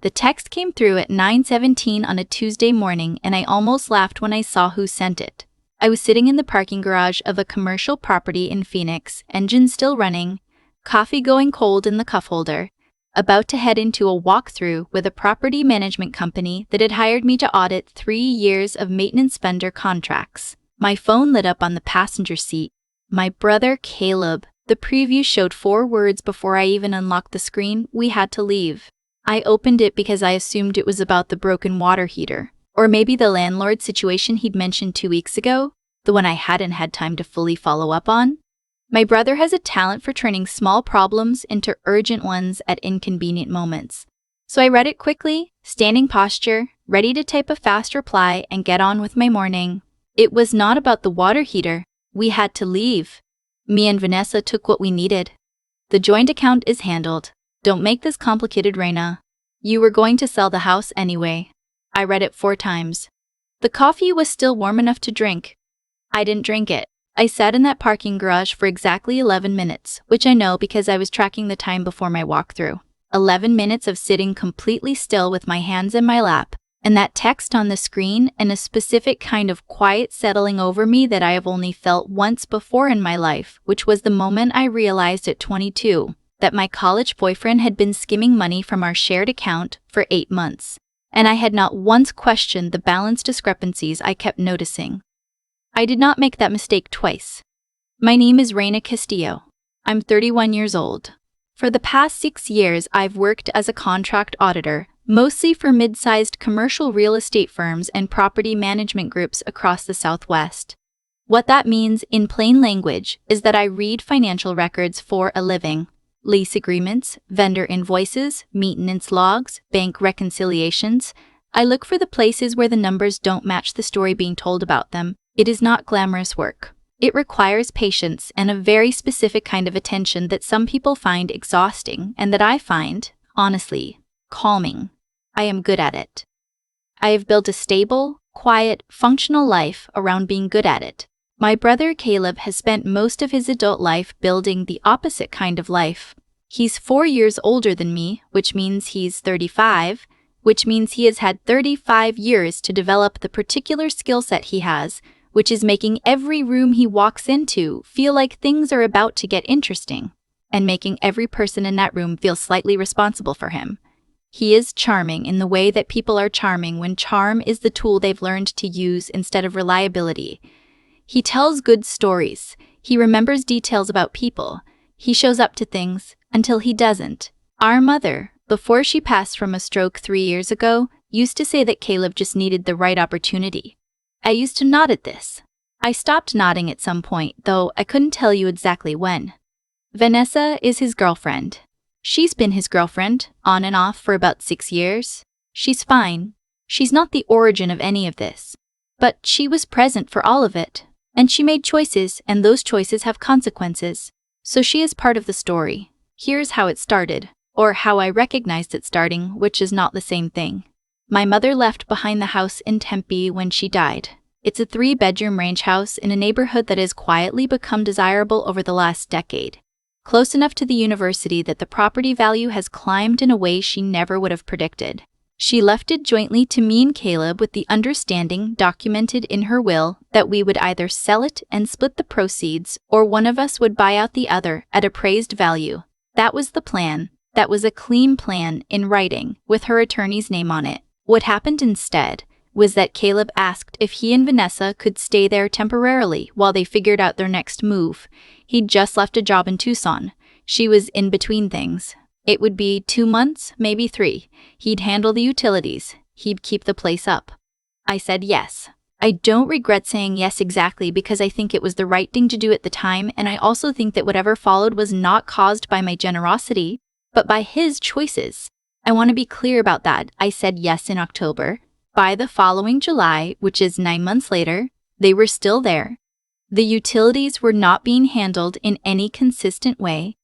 The text came through at 9:17 on a Tuesday morning, and I almost laughed when I saw who sent it. I was sitting in the parking garage of a commercial property in Phoenix, engine still running, coffee going cold in the cup holder, about to head into a walkthrough with a property management company that had hired me to audit 3 years of maintenance vendor contracts. My phone lit up on the passenger seat. My brother Caleb. The preview showed 4 words before I even unlocked the screen: "We had to leave." I opened it because I assumed it was about the broken water heater, or maybe the landlord situation he'd mentioned 2 weeks ago, the one I hadn't had time to fully follow up on. My brother has a talent for turning small problems into urgent ones at inconvenient moments. So I read it quickly, standing posture, ready to type a fast reply and get on with my morning. It was not about the water heater. We had to leave. Me and Vanessa took what we needed. The joint account is handled. Don't make this complicated, Reyna. You were going to sell the house anyway. I read it 4 times. The coffee was still warm enough to drink. I didn't drink it. I sat in that parking garage for exactly 11 minutes, which I know because I was tracking the time before my walkthrough. 11 minutes of sitting completely still with my hands in my lap, and that text on the screen and a specific kind of quiet settling over me that I have only felt once before in my life, which was the moment I realized at 22 that my college boyfriend had been skimming money from our shared account for 8 months, and I had not once questioned the balance discrepancies I kept noticing. I did not make that mistake twice. My name is Reyna Castillo. I'm 31 years old. For the past 6 years, I've worked as a contract auditor, mostly for mid-sized commercial real estate firms and property management groups across the Southwest. What that means in plain language is that I read financial records for a living. Lease agreements, vendor invoices, maintenance logs, bank reconciliations. I look for the places where the numbers don't match the story being told about them. It is not glamorous work. It requires patience and a very specific kind of attention that some people find exhausting and that I find, honestly, calming. I am good at it. I have built a stable, quiet, functional life around being good at it. My brother Caleb has spent most of his adult life building the opposite kind of life. He's 4 years older than me, which means he's 35, which means he has had 35 years to develop the particular skill set he has, which is making every room he walks into feel like things are about to get interesting, and making every person in that room feel slightly responsible for him. He is charming in the way that people are charming when charm is the tool they've learned to use instead of reliability. He tells good stories. He remembers details about people. He shows up to things until he doesn't. Our mother, before she passed from a stroke 3 years ago, used to say that Caleb just needed the right opportunity. I used to nod at this. I stopped nodding at some point, though I couldn't tell you exactly when. Vanessa is his girlfriend. She's been his girlfriend, on and off, for about 6 years. She's fine. She's not the origin of any of this. But she was present for all of it. And she made choices, and those choices have consequences. So she is part of the story. Here's how it started, or how I recognized it starting, which is not the same thing. My mother left behind the house in Tempe when she died. It's a 3-bedroom ranch house in a neighborhood that has quietly become desirable over the last decade. Close enough to the university that the property value has climbed in a way she never would have predicted. She left it jointly to me and Caleb with the understanding, documented in her will, that we would either sell it and split the proceeds, or one of us would buy out the other at appraised value. That was the plan. That was a clean plan in writing, with her attorney's name on it. What happened instead was that Caleb asked if he and Vanessa could stay there temporarily while they figured out their next move. He'd just left a job in Tucson. She was in between things. It would be 2 months, maybe 3. He'd handle the utilities. He'd keep the place up. I said yes. I don't regret saying yes exactly because I think it was the right thing to do at the time, and I also think that whatever followed was not caused by my generosity, but by his choices. I want to be clear about that. I said yes in October. By the following July, which is 9 months later, they were still there. The utilities were not being handled in any consistent way,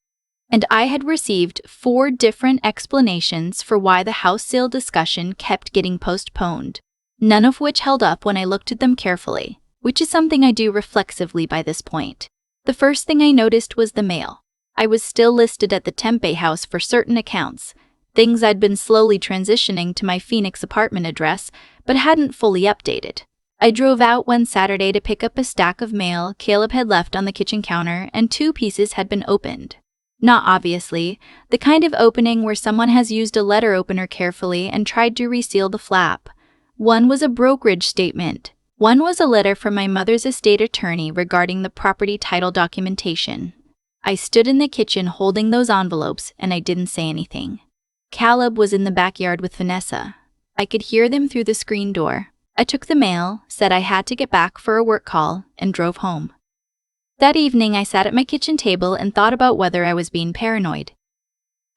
and I had received 4 different explanations for why the house sale discussion kept getting postponed, none of which held up when I looked at them carefully, which is something I do reflexively by this point. The first thing I noticed was the mail. I was still listed at the Tempe house for certain accounts. things I'd been slowly transitioning to my Phoenix apartment address, but hadn't fully updated. I drove out one Saturday to pick up a stack of mail Caleb had left on the kitchen counter, and 2 pieces had been opened. Not obviously, the kind of opening where someone has used a letter opener carefully and tried to reseal the flap. One was a brokerage statement. One was a letter from my mother's estate attorney regarding the property title documentation. I stood in the kitchen holding those envelopes, and I didn't say anything. Caleb was in the backyard with Vanessa. I could hear them through the screen door. I took the mail, said I had to get back for a work call, and drove home. That evening, I sat at my kitchen table and thought about whether I was being paranoid.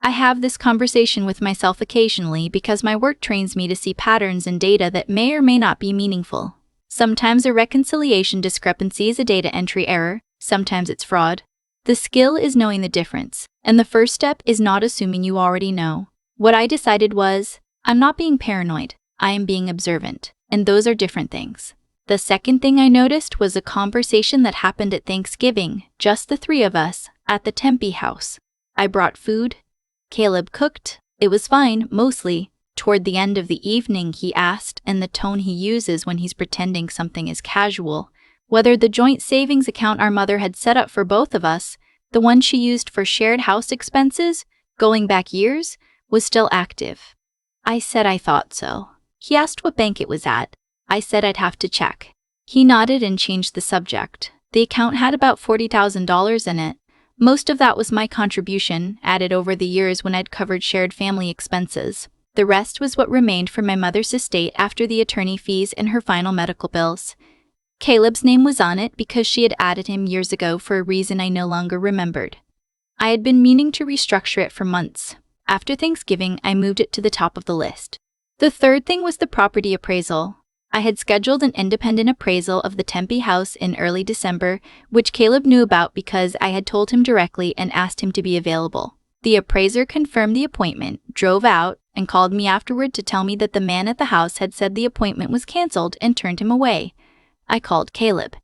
I have this conversation with myself occasionally because my work trains me to see patterns in data that may or may not be meaningful. Sometimes a reconciliation discrepancy is a data entry error, sometimes it's fraud. The skill is knowing the difference, and the first step is not assuming you already know. What I decided was, I'm not being paranoid, I am being observant, and those are different things. The second thing I noticed was a conversation that happened at Thanksgiving, just the 3 of us, at the Tempe house. I brought food. Caleb cooked. It was fine, mostly. Toward the end of the evening, he asked, in the tone he uses when he's pretending something is casual, whether the joint savings account our mother had set up for both of us, the one she used for shared house expenses, going back years, was still active. I said I thought so. He asked what bank it was at. I said I'd have to check. He nodded and changed the subject. The account had about $40,000 in it. Most of that was my contribution, added over the years when I'd covered shared family expenses. The rest was what remained from my mother's estate after the attorney fees and her final medical bills. Caleb's name was on it because she had added him years ago for a reason I no longer remembered. I had been meaning to restructure it for months. After Thanksgiving, I moved it to the top of the list. The third thing was the property appraisal. I had scheduled an independent appraisal of the Tempe house in early December, which Caleb knew about because I had told him directly and asked him to be available. The appraiser confirmed the appointment, drove out, and called me afterward to tell me that the man at the house had said the appointment was canceled and turned him away. I called Caleb.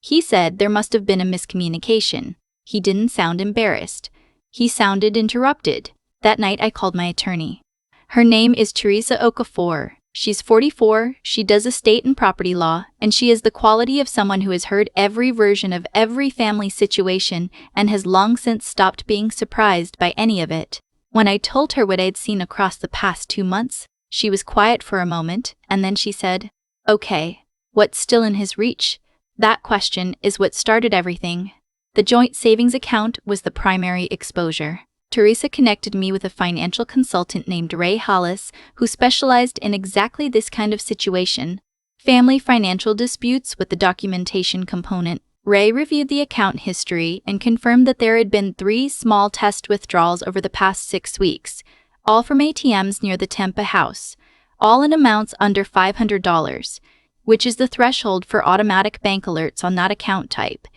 He said there must have been a miscommunication. He didn't sound embarrassed. He sounded interrupted. That night I called my attorney. Her name is Teresa Okafor. She's 44, she does estate and property law, and she is the quality of someone who has heard every version of every family situation and has long since stopped being surprised by any of it. When I told her what I'd seen across the past 2 months, she was quiet for a moment, and then she said, "Okay, what's still in his reach?" That question is what started everything. The joint savings account was the primary exposure. Teresa connected me with a financial consultant named Ray Hollis, who specialized in exactly this kind of situation, family financial disputes with the documentation component. Ray reviewed the account history and confirmed that there had been 3 small test withdrawals over the past 6 weeks, all from ATMs near the Tempe house, all in amounts under $500, which is the threshold for automatic bank alerts on that account type.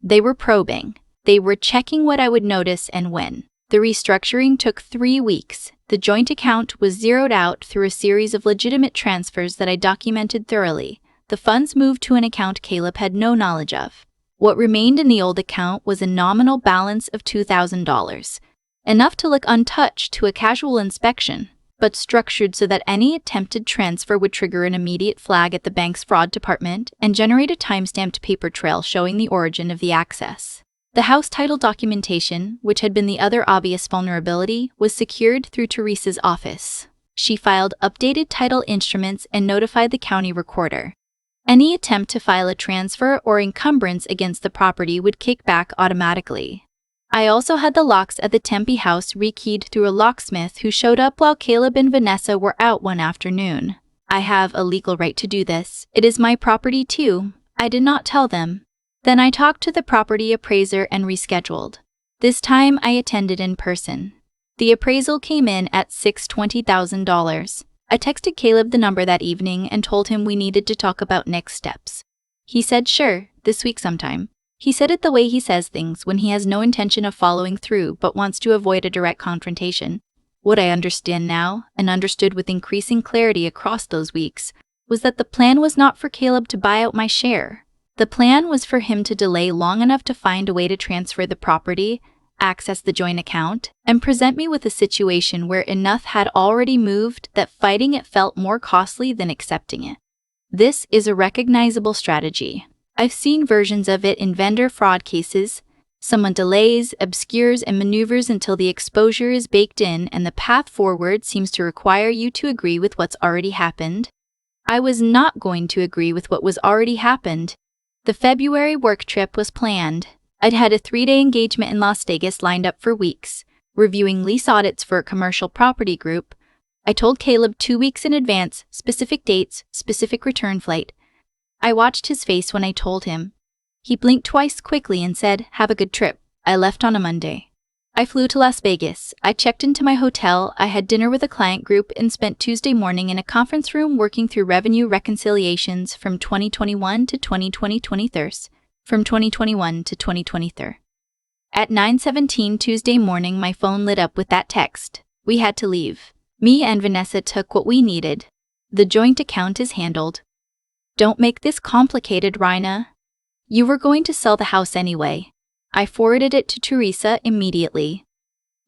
They were probing. They were checking what I would notice and when. The restructuring took 3 weeks. The joint account was zeroed out through a series of legitimate transfers that I documented thoroughly. The funds moved to an account Caleb had no knowledge of. What remained in the old account was a nominal balance of $2,000, enough to look untouched to a casual inspection, but structured so that any attempted transfer would trigger an immediate flag at the bank's fraud department and generate a time-stamped paper trail showing the origin of the access. The house title documentation, which had been the other obvious vulnerability, was secured through Teresa's office. She filed updated title instruments and notified the county recorder. Any attempt to file a transfer or encumbrance against the property would kick back automatically. I also had the locks at the Tempe house rekeyed through a locksmith who showed up while Caleb and Vanessa were out one afternoon. I have a legal right to do this. It is my property too. I did not tell them. Then I talked to the property appraiser and rescheduled. This time I attended in person. The appraisal came in at $620,000. I texted Caleb the number that evening and told him we needed to talk about next steps. He said sure, this week sometime. He said it the way he says things when he has no intention of following through but wants to avoid a direct confrontation. What I understand now, and understood with increasing clarity across those weeks, was that the plan was not for Caleb to buy out my share. The plan was for him to delay long enough to find a way to transfer the property, access the joint account, and present me with a situation where enough had already moved that fighting it felt more costly than accepting it. This is a recognizable strategy. I've seen versions of it in vendor fraud cases. Someone delays, obscures, and maneuvers until the exposure is baked in and the path forward seems to require you to agree with what's already happened. I was not going to agree with what was already happened. The February work trip was planned. I'd had a 3-day engagement in Las Vegas lined up for weeks, reviewing lease audits for a commercial property group. I told Caleb 2 weeks in advance, specific dates, specific return flight. I watched his face when I told him. He blinked twice quickly and said, "Have a good trip." I left on a Monday. I flew to Las Vegas. I checked into my hotel, I had dinner with a client group, and spent Tuesday morning in a conference room working through revenue reconciliations from 2021 to 2023. From 2021 to 2023. At 9:17 Tuesday morning, my phone lit up with that text. We had to leave. Me and Vanessa took what we needed. The joint account is handled. Don't make this complicated, Reyna. You were going to sell the house anyway. I forwarded it to Teresa immediately.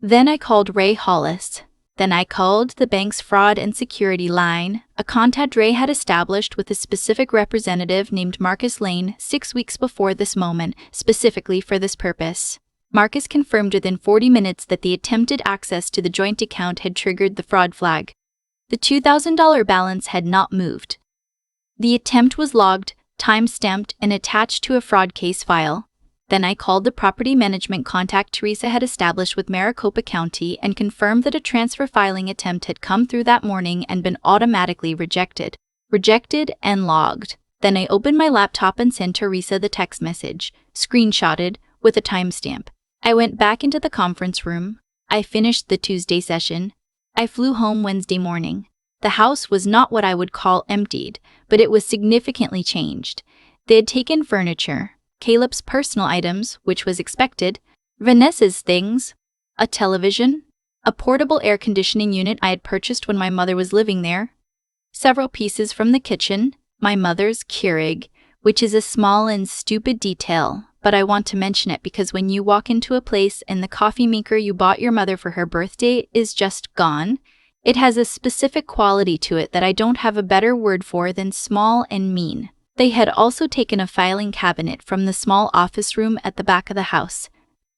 Then I called Ray Hollis. Then I called the bank's fraud and security line, a contact Ray had established with a specific representative named Marcus Lane 6 weeks before this moment, specifically for this purpose. Marcus confirmed within 40 minutes that the attempted access to the joint account had triggered the fraud flag. The $2,000 balance had not moved. The attempt was logged, time-stamped, and attached to a fraud case file. Then I called the property management contact Teresa had established with Maricopa County and confirmed that a transfer filing attempt had come through that morning and been automatically rejected. Rejected and logged. Then I opened my laptop and sent Teresa the text message, screenshotted, with a timestamp. I went back into the conference room. I finished the Tuesday session. I flew home Wednesday morning. The house was not what I would call emptied, but it was significantly changed. They had taken furniture, Caleb's personal items, which was expected, Vanessa's things, a television, a portable air conditioning unit I had purchased when my mother was living there, several pieces from the kitchen, my mother's Keurig, which is a small and stupid detail, but I want to mention it because when you walk into a place and the coffee maker you bought your mother for her birthday is just gone, it has a specific quality to it that I don't have a better word for than small and mean. They had also taken a filing cabinet from the small office room at the back of the house,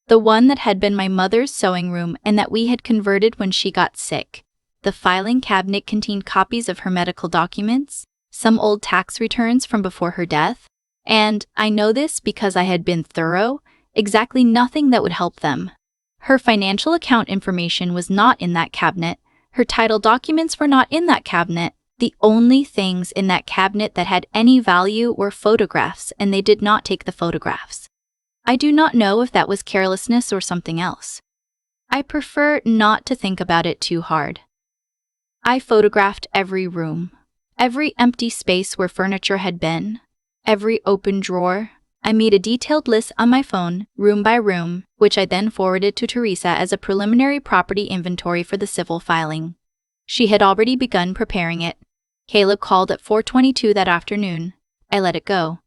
the one that had been my mother's sewing room and that we had converted when she got sick. The filing cabinet contained copies of her medical documents, some old tax returns from before her death, and, I know this because I had been thorough, exactly nothing that would help them. Her financial account information was not in that cabinet. Her title documents were not in that cabinet. The only things in that cabinet that had any value were photographs, and they did not take the photographs. I do not know if that was carelessness or something else. I prefer not to think about it too hard. I photographed every room, every empty space where furniture had been, every open drawer. I made a detailed list on my phone, room by room, which I then forwarded to Teresa as a preliminary property inventory for the civil filing. She had already begun preparing it. Caleb called at 4:22 that afternoon. I let it go.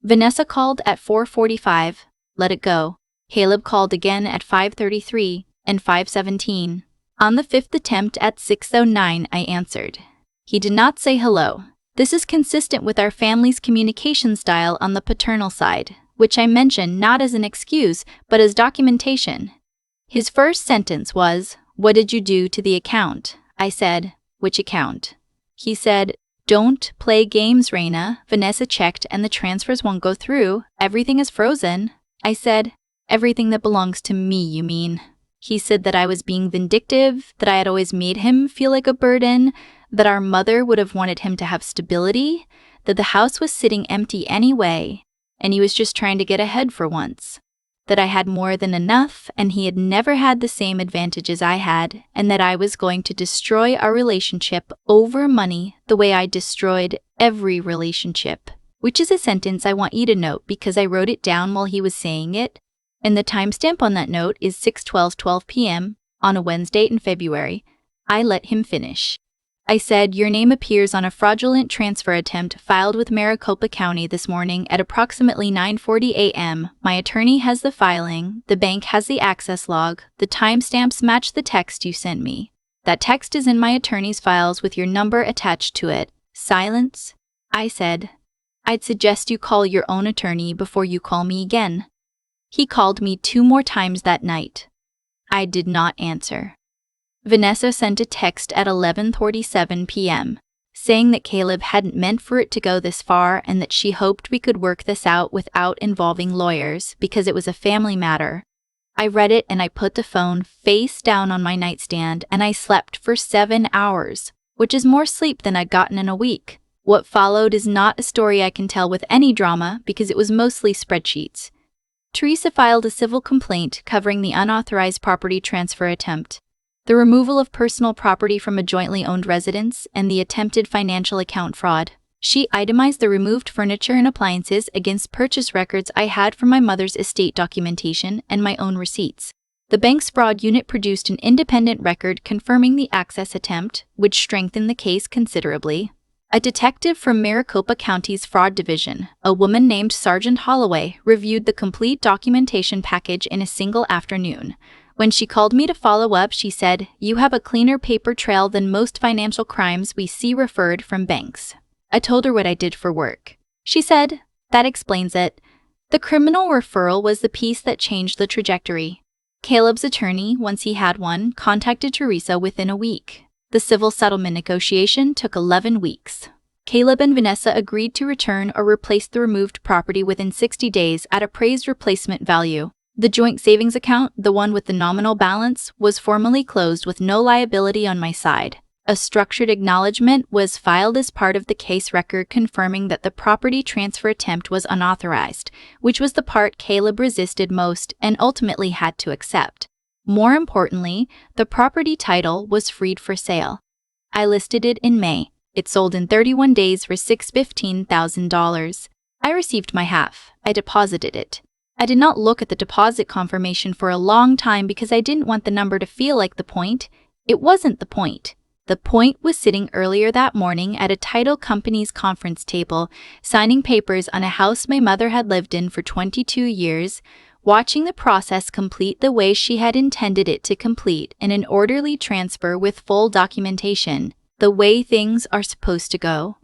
Vanessa called at 4:45. Let it go. Caleb called again at 5:33 and 5:17. On the fifth attempt at 6:09, I answered. He did not say hello. This is consistent with our family's communication style on the paternal side, which I mention not as an excuse, but as documentation. His first sentence was, "What did you do to the account?" I said, "Which account?" He said, "Don't play games, Reyna. Vanessa checked and the transfers won't go through. Everything is frozen." I said, "Everything that belongs to me, you mean?" He said that I was being vindictive, that I had always made him feel like a burden, that our mother would have wanted him to have stability, that the house was sitting empty anyway, and he was just trying to get ahead for once, that I had more than enough and he had never had the same advantages I had, and that I was going to destroy our relationship over money the way I destroyed every relationship, which is a sentence I want you to note because I wrote it down while he was saying it, and the timestamp on that note is 6:12 p.m. on a Wednesday in February. I let him finish. I said, your name appears on a fraudulent transfer attempt filed with Maricopa County this morning at approximately 9:40 a.m. My attorney has the filing, the bank has the access log, the timestamps match the text you sent me. That text is in my attorney's files with your number attached to it. Silence. I said, I'd suggest you call your own attorney before you call me again. He called me 2 more times that night. I did not answer. Vanessa sent a text at 11:47 p.m., saying that Caleb hadn't meant for it to go this far and that she hoped we could work this out without involving lawyers because it was a family matter. I read it and I put the phone face down on my nightstand and I slept for 7 hours, which is more sleep than I'd gotten in a week. What followed is not a story I can tell with any drama because it was mostly spreadsheets. Teresa filed a civil complaint covering the unauthorized property transfer attempt, the removal of personal property from a jointly owned residence, and the attempted financial account fraud. She itemized the removed furniture and appliances against purchase records I had from my mother's estate documentation and my own receipts. The bank's fraud unit produced an independent record confirming the access attempt, which strengthened the case considerably. A detective from Maricopa County's Fraud Division, a woman named Sergeant Holloway, reviewed the complete documentation package in a single afternoon. When she called me to follow up, she said, "You have a cleaner paper trail than most financial crimes we see referred from banks." I told her what I did for work. She said, "That explains it." The criminal referral was the piece that changed the trajectory. Caleb's attorney, once he had one, contacted Teresa within a week. The civil settlement negotiation took 11 weeks. Caleb and Vanessa agreed to return or replace the removed property within 60 days at appraised replacement value. The joint savings account, the one with the nominal balance, was formally closed with no liability on my side. A structured acknowledgement was filed as part of the case record confirming that the property transfer attempt was unauthorized, which was the part Caleb resisted most and ultimately had to accept. More importantly, the property title was freed for sale. I listed it in May. It sold in 31 days for $15,000. I received my half. I deposited it. I did not look at the deposit confirmation for a long time because I didn't want the number to feel like the point. It wasn't the point. The point was sitting earlier that morning at a title company's conference table, signing papers on a house my mother had lived in for 22 years, watching the process complete the way she had intended it to complete in an orderly transfer with full documentation, the way things are supposed to go.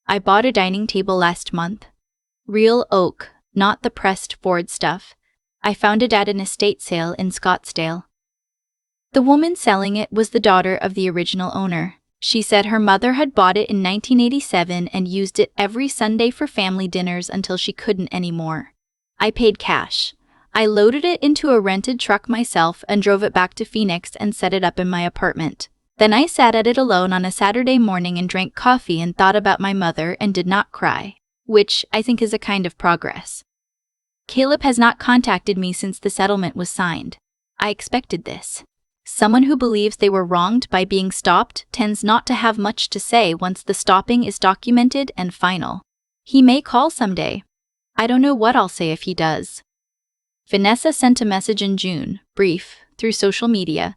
I bought a dining table last month. Real oak, not the pressed Ford stuff. I found it at an estate sale in Scottsdale. The woman selling it was the daughter of the original owner. She said her mother had bought it in 1987 and used it every Sunday for family dinners until she couldn't anymore. I paid cash. I loaded it into a rented truck myself and drove it back to Phoenix and set it up in my apartment. Then I sat at it alone on a Saturday morning and drank coffee and thought about my mother and did not cry, which I think is a kind of progress. Caleb has not contacted me since the settlement was signed. I expected this. Someone who believes they were wronged by being stopped tends not to have much to say once the stopping is documented and final. He may call someday. I don't know what I'll say if he does. Vanessa sent a message in June, brief, through social media.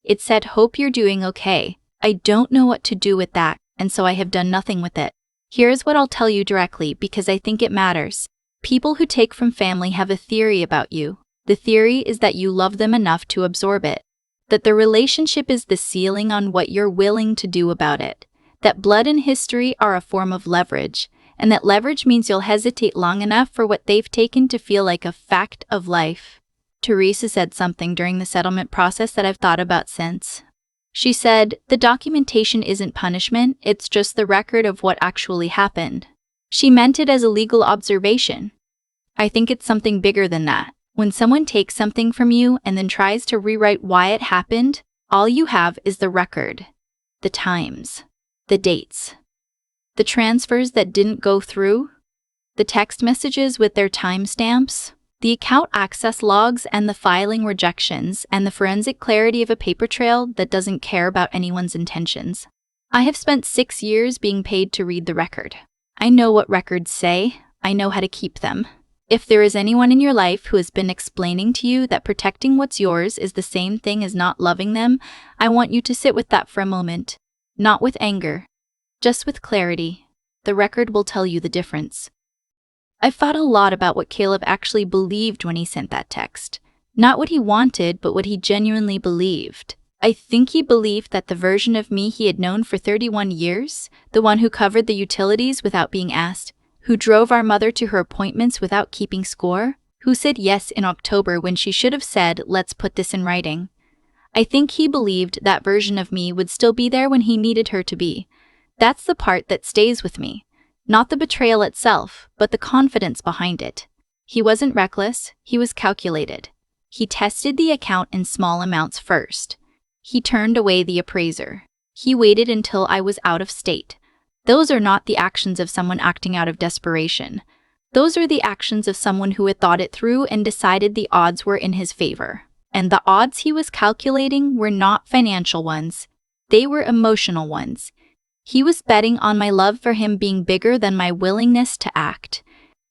It said, "Hope you're doing okay. I don't know what to do with that, and so I have done nothing with it. Here's what I'll tell you directly because I think it matters. People who take from family have a theory about you. The theory is that you love them enough to absorb it. That the relationship is the ceiling on what you're willing to do about it. That blood and history are a form of leverage, and that leverage means you'll hesitate long enough for what they've taken to feel like a fact of life." Teresa said something during the settlement process that I've thought about since. She said, "The documentation isn't punishment, it's just the record of what actually happened." She meant it as a legal observation. I think it's something bigger than that. When someone takes something from you and then tries to rewrite why it happened, all you have is the record, the times, the dates, the transfers that didn't go through, the text messages with their timestamps, the account access logs and the filing rejections, and the forensic clarity of a paper trail that doesn't care about anyone's intentions. I have spent 6 years being paid to read the record. I know what records say. I know how to keep them. If there is anyone in your life who has been explaining to you that protecting what's yours is the same thing as not loving them, I want you to sit with that for a moment. Not with anger, just with clarity. The record will tell you the difference. I've thought a lot about what Caleb actually believed when he sent that text. Not what he wanted, but what he genuinely believed. I think he believed that the version of me he had known for 31 years, the one who covered the utilities without being asked, who drove our mother to her appointments without keeping score, who said yes in October when she should have said, "Let's put this in writing." I think he believed that version of me would still be there when he needed her to be. That's the part that stays with me. Not the betrayal itself, but the confidence behind it. He wasn't reckless, he was calculated. He tested the account in small amounts first. He turned away the appraiser. He waited until I was out of state. Those are not the actions of someone acting out of desperation. Those are the actions of someone who had thought it through and decided the odds were in his favor. And the odds he was calculating were not financial ones. They were emotional ones. He was betting on my love for him being bigger than my willingness to act.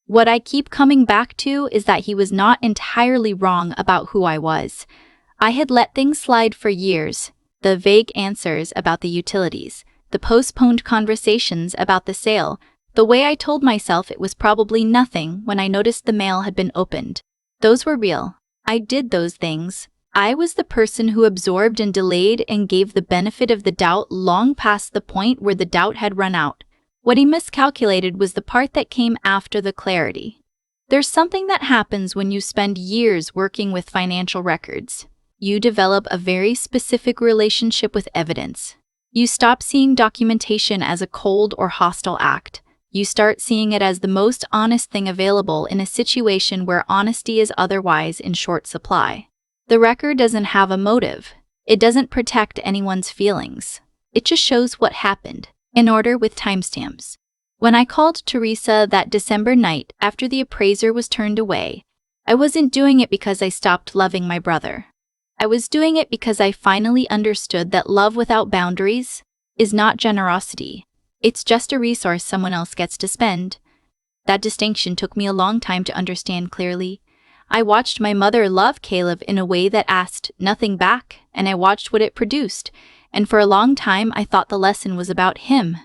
What I keep coming back to is that he was not entirely wrong about who I was. I had let things slide for years. The vague answers about the utilities, the postponed conversations about the sale, the way I told myself it was probably nothing when I noticed the mail had been opened. Those were real. I did those things. I was the person who absorbed and delayed and gave the benefit of the doubt long past the point where the doubt had run out. What he miscalculated was the part that came after the clarity. There's something that happens when you spend years working with financial records. You develop a very specific relationship with evidence. You stop seeing documentation as a cold or hostile act. You start seeing it as the most honest thing available in a situation where honesty is otherwise in short supply. The record doesn't have a motive. It doesn't protect anyone's feelings. It just shows what happened, in order with timestamps. When I called Teresa that December night after the appraiser was turned away, I wasn't doing it because I stopped loving my brother. I was doing it because I finally understood that love without boundaries is not generosity. It's just a resource someone else gets to spend. That distinction took me a long time to understand clearly. I watched my mother love Caleb in a way that asked nothing back, and I watched what it produced, and for a long time I thought the lesson was about him.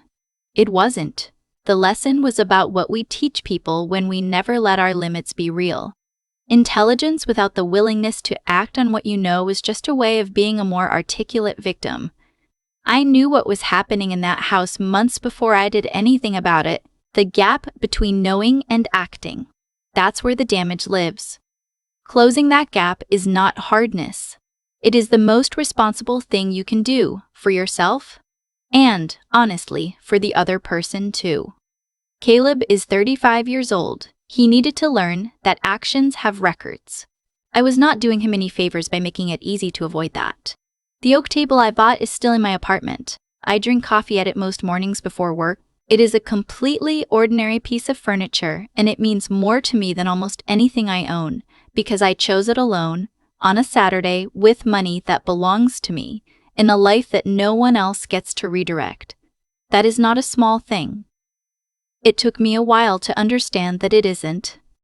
It wasn't. The lesson was about what we teach people when we never let our limits be real. Intelligence without the willingness to act on what you know is just a way of being a more articulate victim. I knew what was happening in that house months before I did anything about it. The gap between knowing and acting. That's where the damage lives. Closing that gap is not hardness. It is the most responsible thing you can do for yourself and, honestly, for the other person too. Caleb is 35 years old. He needed to learn that actions have records. I was not doing him any favors by making it easy to avoid that. The oak table I bought is still in my apartment. I drink coffee at it most mornings before work. It is a completely ordinary piece of furniture, and it means more to me than almost anything I own, because I chose it alone, on a Saturday, with money that belongs to me, in a life that no one else gets to redirect. That is not a small thing. It took me a while to understand that it isn't.